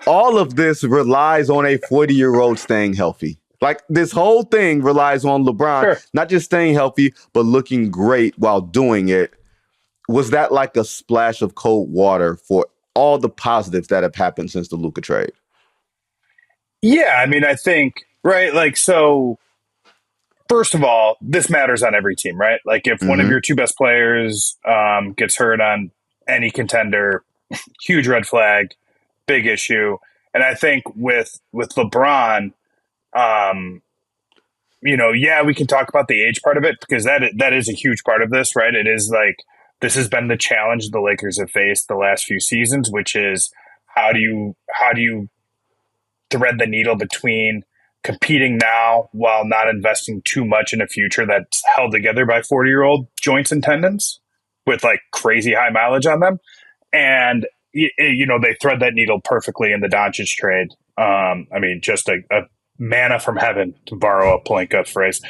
all of this relies on a 40-year-old staying healthy. Like, this whole thing relies on LeBron, not just staying healthy, but looking great while doing it. Was that like a splash of cold water for all the positives that have happened since the Luka trade? Yeah, I mean, I think, right, like, so first of all, this matters on every team, right? Like, if one of Mm-hmm. your two best players gets hurt on any contender, huge red flag, big issue. And I think with LeBron, yeah, we can talk about the age part of it because that is a huge part of this, right? It is like this has been the challenge the Lakers have faced the last few seasons, which is how do you thread the needle between competing now while not investing too much in a future that's held together by 40-year-old joints and tendons with like crazy high mileage on them. And, they thread that needle perfectly in the Doncic trade. I mean, just a manna from heaven, to borrow a Pelinka phrase,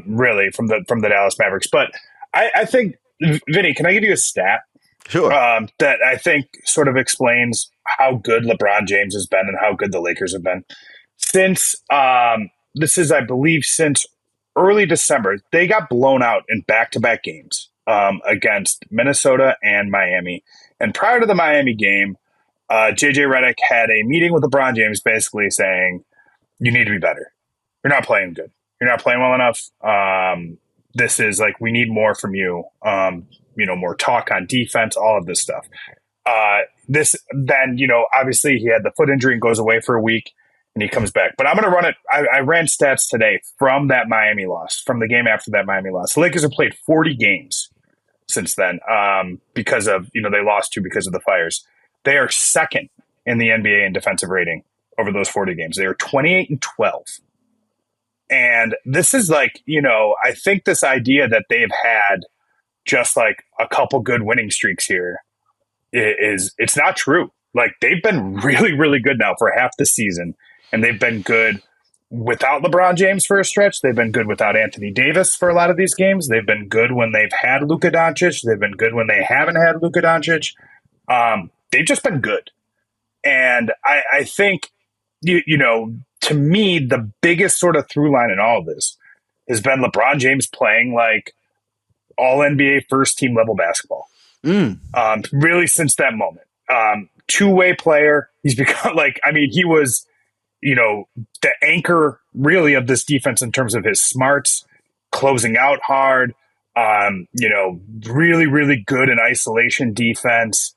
really from the Dallas Mavericks. But I think, Vinny, can I give you a stat? Sure. That I think sort of explains how good LeBron James has been and how good the Lakers have been. Since this is, I believe, since early December, they got blown out in back-to-back games against Minnesota and Miami. And prior to the Miami game, JJ Redick had a meeting with LeBron James basically saying, you need to be better. You're not playing good. You're not playing well enough. This is like, we need more from you. More talk on defense, all of this stuff. Obviously he had the foot injury and goes away for a week and he comes back. But I'm going to run it. I ran stats today from that Miami loss, from the game after that Miami loss. The Lakers have played 40 games since then because of, they lost 2 because of the fires. They are second in the NBA in defensive rating over those 40 games. They are 28-12. And this is like, I think this idea that they've had just like a couple good winning streaks here it's not true. Like, they've been really, really good now for half the season, and they've been good without LeBron James for a stretch. They've been good without Anthony Davis for a lot of these games. They've been good when they've had Luka Doncic. They've been good when they haven't had Luka Doncic. They've just been good. And I think, to me, the biggest sort of through line in all of this has been LeBron James playing like all NBA first team level basketball. Really since that moment. Two-way player. He's become he was, the anchor really of this defense in terms of his smarts, closing out hard, really, really good in isolation defense.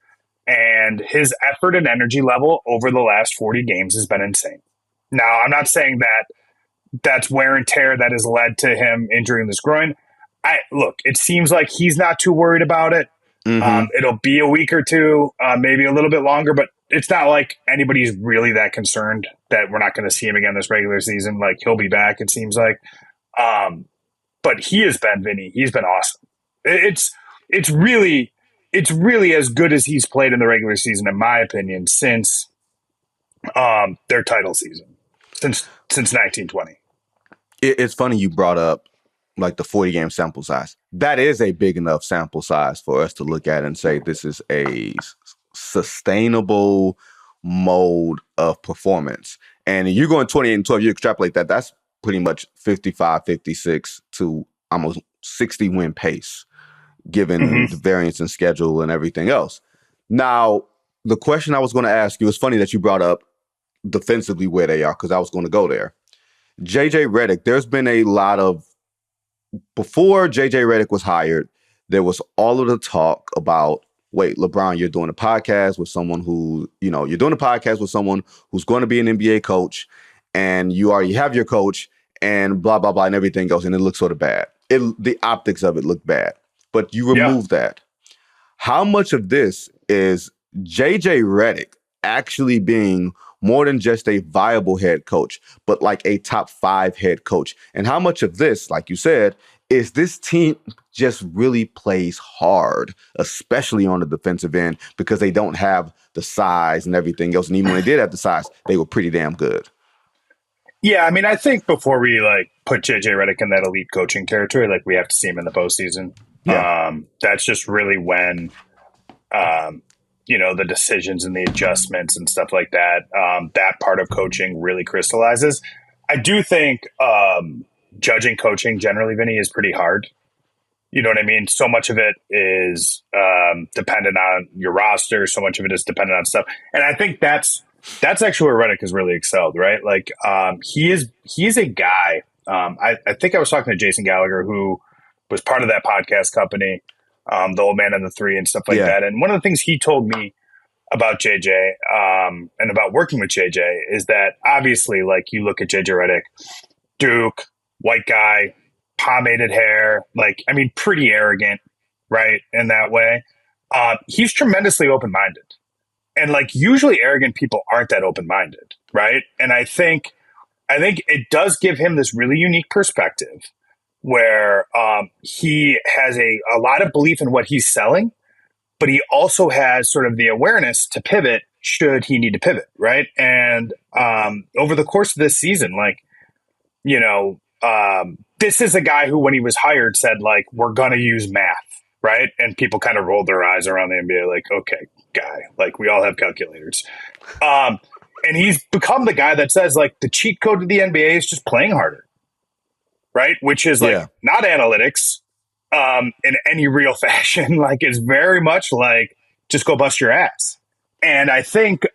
And his effort and energy level over the last 40 games has been insane. Now, I'm not saying that that's wear and tear that has led to him injuring this groin. It seems like he's not too worried about it. It'll be a week or two, maybe a little bit longer, but it's not like anybody's really that concerned that we're not going to see him again this regular season. Like, he'll be back, it seems like. But he has been, Vinny, he's been awesome. It's really as good as he's played in the regular season, in my opinion, since their title season, since 1920. It's funny you brought up like the 40-game sample size. That is a big enough sample size for us to look at and say this is a sustainable mode of performance. And you're going 28-12, you extrapolate that, that's pretty much 55, 56 to almost 60 win pace, given the variance in schedule and everything else. Now, the question I was going to ask you, it's funny that you brought up defensively where they are, because I was going to go there. JJ Redick, there's been a lot of, before JJ Redick was hired, there was all of the talk about, wait, LeBron, you're doing a podcast with someone who, you're doing a podcast with someone who's going to be an NBA coach, and you already have your coach, and blah, blah, blah, and everything else, and it looks sort of bad. The optics of it look bad. But you remove that. How much of this is JJ Redick actually being more than just a viable head coach, but like a top 5 head coach? And how much of this, like you said, is this team just really plays hard, especially on the defensive end, because they don't have the size and everything else. And even when they did have the size, they were pretty damn good. Yeah, I mean, I think before we put JJ Redick in that elite coaching territory, we have to see him in the postseason. Yeah. That's just really when the decisions and the adjustments and stuff like that. That part of coaching really crystallizes. I do think judging coaching generally, Vinny, is pretty hard. You know what I mean? So much of it is dependent on your roster. So much of it is dependent on stuff. And I think that's actually where Redick has really excelled, right? Like he's a guy. I think I was talking to Jason Gallagher, who was part of that podcast company, the Old Man and the Three and stuff like that. And one of the things he told me about JJ and about working with JJ is that obviously, like, you look at JJ Redick, Duke, white guy, pomaded hair, pretty arrogant, right? In that way. He's tremendously open-minded. And usually arrogant people aren't that open-minded, right? And I think it does give him this really unique perspective where he has a lot of belief in what he's selling, but he also has sort of the awareness to pivot should he need to pivot, right? And over the course of this season, this is a guy who, when he was hired, said, we're going to use math, right? And people kind of rolled their eyes around the NBA like, okay, guy, we all have calculators. And he's become the guy that says, the cheat code to the NBA is just playing harder, right? Which is, not analytics in any real fashion. It's very much just go bust your ass. And I think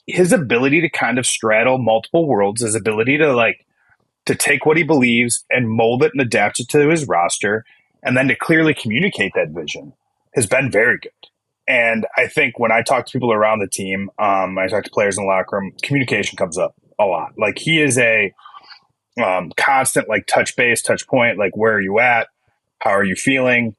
his ability to kind of straddle multiple worlds, his ability to take what he believes and mold it and adapt it to his roster, and then to clearly communicate that vision has been very good. And I think when I talk to people around the team, I talk to players in the locker room, communication comes up a lot. He is a constant touch base, touch point, where are you at? How are you feeling?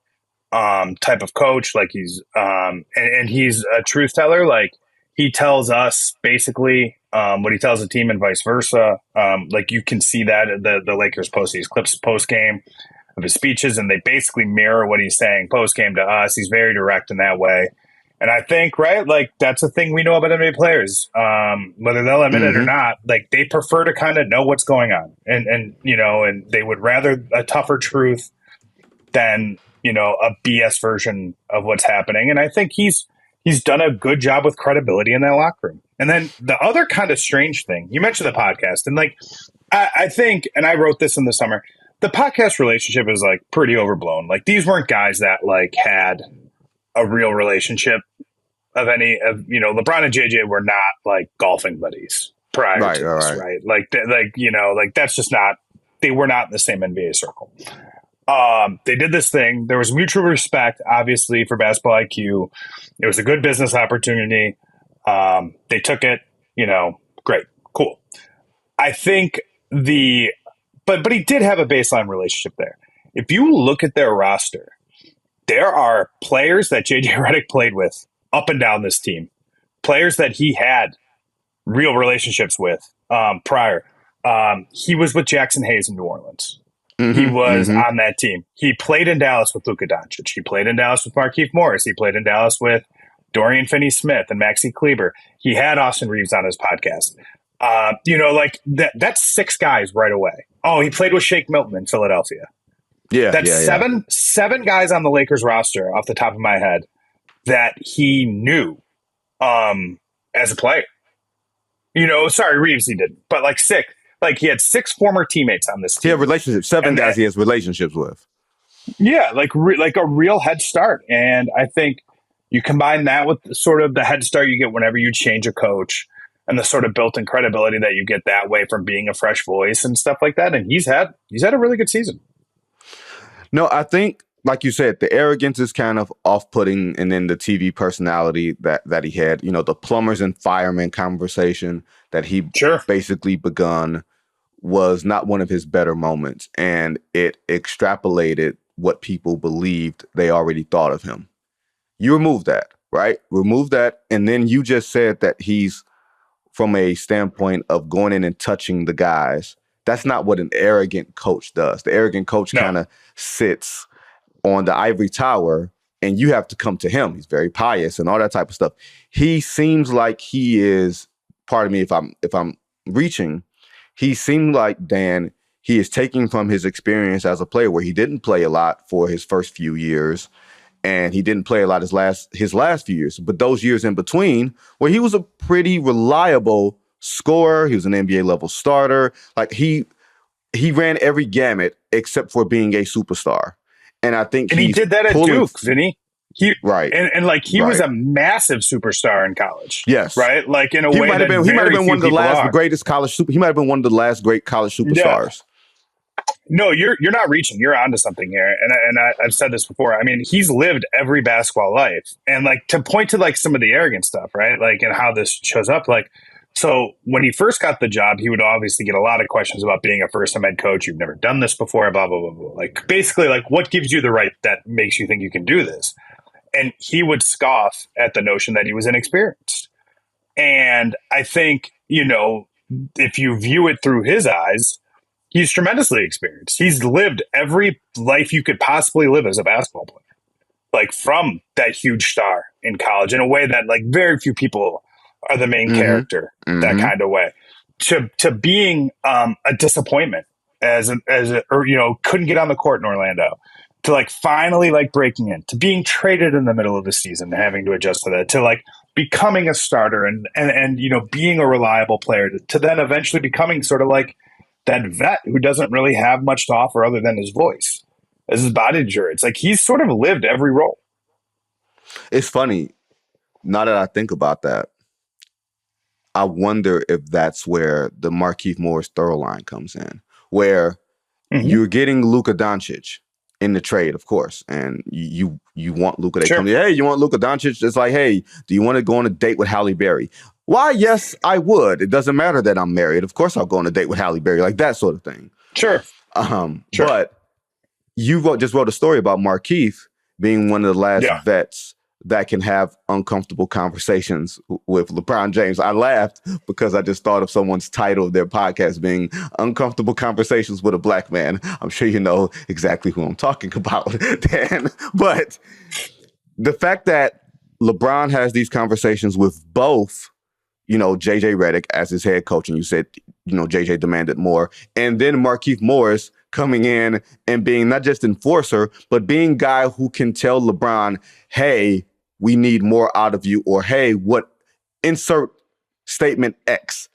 Type of coach. He's and he's a truth teller. He tells us basically what he tells the team and vice versa. You can see that the Lakers post these clips post game of his speeches, and they basically mirror what he's saying post game to us. He's very direct in that way. And I think, right, that's a thing we know about NBA players, whether they'll admit it or not. They prefer to kind of know what's going on, and they would rather a tougher truth than a BS version of what's happening. And I think he's done a good job with credibility in that locker room. And then the other kind of strange thing, you mentioned the podcast, and I think, and I wrote this in the summer, the podcast relationship is pretty overblown. These weren't guys that had a real relationship of any of, LeBron and JJ were not golfing buddies prior to this, right? That's just not, they were not in the same NBA circle. They did this thing. There was mutual respect, obviously, for basketball IQ. It was a good business opportunity. They took it, great, cool. I think but he did have a baseline relationship there. If you look at their roster, there are players that JJ Redick played with up and down this team, players that he had real relationships with prior. He was with Jackson Hayes in New Orleans. He was on that team. He played in Dallas with Luka Doncic. He played in Dallas with Markieff Morris. He played in Dallas with Dorian Finney-Smith and Maxi Kleber. He had Austin Reeves on his podcast. That's six guys right away. Oh, he played with Shake Milton in Philadelphia. Yeah, that's seven guys on the Lakers roster off the top of my head that he knew as a player. Sorry, Reeves he didn't, but six. He had six former teammates on this team. He had relationships. Seven guys he has relationships with. Yeah, a real head start. And I think you combine that with sort of the head start you get whenever you change a coach and the sort of built-in credibility that you get that way from being a fresh voice and stuff like that. And he's had a really good season. No, I think, like you said, the arrogance is kind of off-putting, and then the TV personality that he had, the plumbers and firemen conversation that he basically begun was not one of his better moments, and it extrapolated what people believed they already thought of him. You remove that, right? Remove that, and then you just said that he's, from a standpoint of going in and touching the guys, that's not what an arrogant coach does. The arrogant coach kind of sits on the ivory tower, and you have to come to him. He's very pious and all that type of stuff. He seems like he is, pardon me if I'm reaching, he seemed like, Dan, he is taking from his experience as a player where he didn't play a lot for his first few years, and he didn't play a lot his last few years. But those years in between, where he was a pretty reliable scorer, he was an NBA level starter. Like he ran every gamut except for being a superstar. And I think he did that at Duke, didn't he? Right. And like he was a massive superstar in college. Yes. Right? Like in a he way might have been one of the last greatest college he might have been one of the last great college superstars. No, you're not reaching. You're onto something here, and I've said this before. I mean, he's lived every basketball life, and like to point to like some of the arrogant stuff, right? Like, and how this shows up. Like, so when he first got the job, he would obviously get a lot of questions about being a first-time head coach. You've never done this before, blah blah blah blah. Like, basically, like, what gives you the right that makes you think you can do this? And he would scoff at the notion that he was inexperienced. And I think, if you view it through his eyes, he's tremendously experienced. He's lived every life you could possibly live as a basketball player, like from that huge star in college in a way that like very few people are the main character, that kind of way, to being a disappointment or couldn't get on the court in Orlando, to like finally like breaking in, to being traded in the middle of the season and having to adjust to that, to like becoming a starter and being a reliable player, to then eventually becoming sort of like that vet who doesn't really have much to offer other than his voice as his body injury. It's like he's sort of lived every role. It's funny, now that I think about that, I wonder if that's where the Markieff Morris thorough line comes in, where you're getting Luka Doncic in the trade, of course, and you want Luka. They come to you, hey, you want Luka Doncic? It's like, hey, do you want to go on a date with Halle Berry? Why, yes, I would. It doesn't matter that I'm married. Of course I'll go on a date with Halle Berry, like that sort of thing. Sure. But you just wrote a story about Markieff being one of the last vets that can have uncomfortable conversations with LeBron James. I laughed because I just thought of someone's title of their podcast being Uncomfortable Conversations with a Black Man. I'm sure you know exactly who I'm talking about, Dan. But the fact that LeBron has these conversations with both, JJ Redick as his head coach, and you said, JJ demanded more, and then Markieff Morris coming in and being not just enforcer, but being guy who can tell LeBron, hey, we need more out of you, or hey, insert statement X.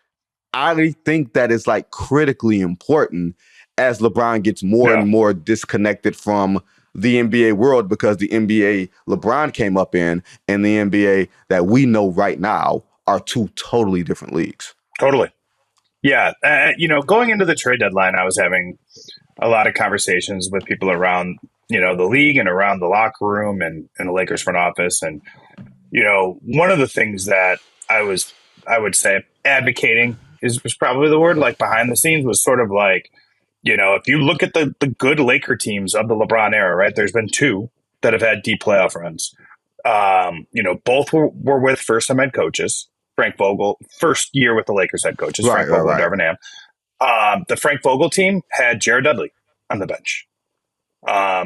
I think that is like critically important as LeBron gets more and more disconnected from the NBA world, because the NBA LeBron came up in and the NBA that we know right now are two totally different leagues. Totally. Yeah. Going into the trade deadline, I was having a lot of conversations with people around, the league and around the locker room and the Lakers front office. And, one of the things that I would say advocating was probably the word, like behind the scenes, was sort of like, if you look at the good Laker teams of the LeBron era, right, there's been two that have had deep playoff runs. Both were with first-time head coaches. Frank Vogel, first year with the Lakers head coaches, Frank Vogel and Darvin Ham. The Frank Vogel team had Jared Dudley on the bench. A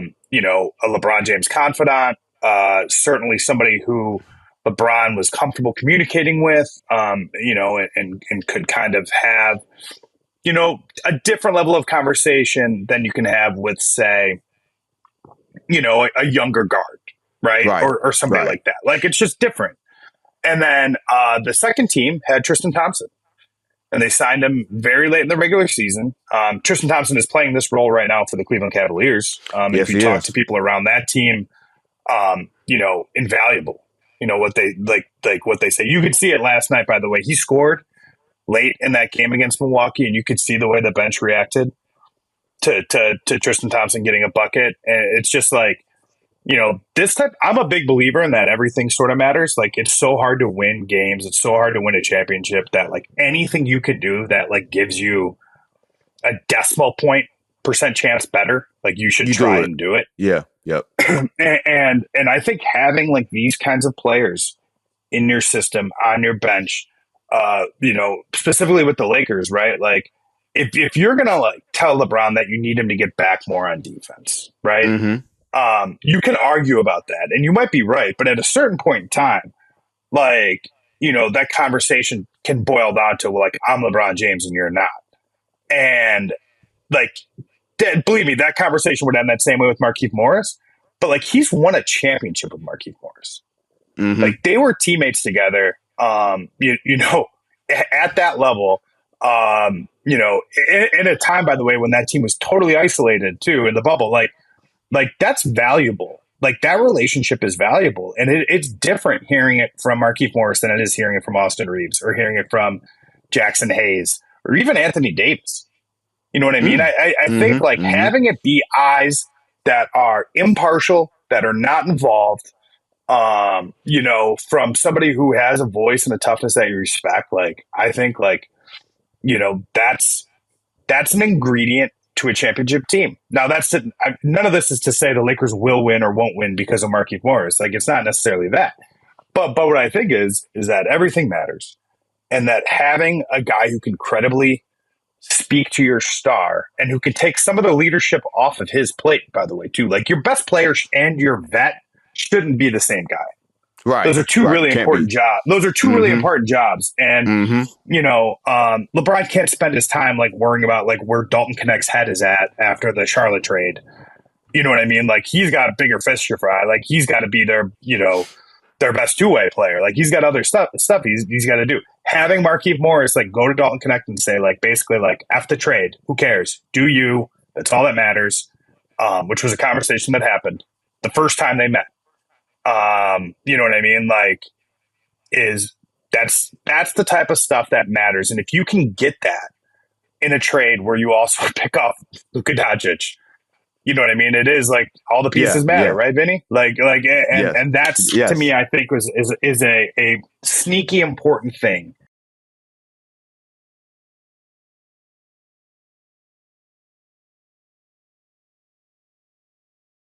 LeBron James confidant, certainly somebody who LeBron was comfortable communicating with, and could kind of have, a different level of conversation than you can have with, say, a younger guard, right? Or somebody like that. Like, it's just different. And then the second team had Tristan Thompson, and they signed him very late in the regular season. Tristan Thompson is playing this role right now for the Cleveland Cavaliers. If you talk to people around that team, invaluable. What they say. You could see it last night, by the way. He scored late in that game against Milwaukee, and you could see the way the bench reacted to Tristan Thompson getting a bucket. And it's just like, this type, I'm a big believer in that everything sort of matters. Like, it's so hard to win games. It's so hard to win a championship that like anything you could do that like gives you a decimal point % chance better, like you should try and do it. Yeah. Yep. and I think having like these kinds of players in your system on your bench, specifically with the Lakers, right? Like if you're going to like tell LeBron that you need him to get back more on defense, right? You can argue about that and you might be right, but at a certain point in time, like, that conversation can boil down to like, I'm LeBron James and you're not. And like, believe me, that conversation would end that same way with Markieff Morris. but like he's won a championship with Markieff Morris. Mm-hmm. Like they were teammates together. You know, at that level, you know, in a time, by the way, when that team was totally isolated too in the bubble, like that's valuable. Like that relationship is valuable, and it's different hearing it from Markieff Morris than it is hearing it from Austin Reeves or hearing it from Jackson Hayes or even Anthony Davis. You know what I mean? I think like having it be eyes that are impartial, that are not involved, you know, from somebody who has a voice and a toughness that you respect. Like I think like, you know, that's an ingredient to a championship team. Now none of this is to say the Lakers will win or won't win because of Markieff Morris. Like it's not necessarily that, but what I think is that everything matters, and that having a guy who can credibly speak to your star and who can take some of the leadership off of his plate, by the way, too. Like your best player and your vet shouldn't be the same guy. Right. Those are two really important jobs. Those are two really important jobs. And, you know, LeBron can't spend his time like worrying about like where Dalton Connect's head is at after the Charlotte trade. You know what I mean? Like he's got a bigger fish to fry. Like he's got to be their, you know, their best two-way player. Like he's got other stuff he's got to do. Having Markieff Morris like go to Dalton Connect and say like basically like F the trade. Who cares? Do you? That's all that matters. Which was a conversation that happened the first time they met. You know what I mean? Like that's the type of stuff that matters. And if you can get that in a trade where you also pick up Luka Doncic, you know what I mean? It is like all the pieces matter, right, Vinny? And that's to me, I think is a sneaky important thing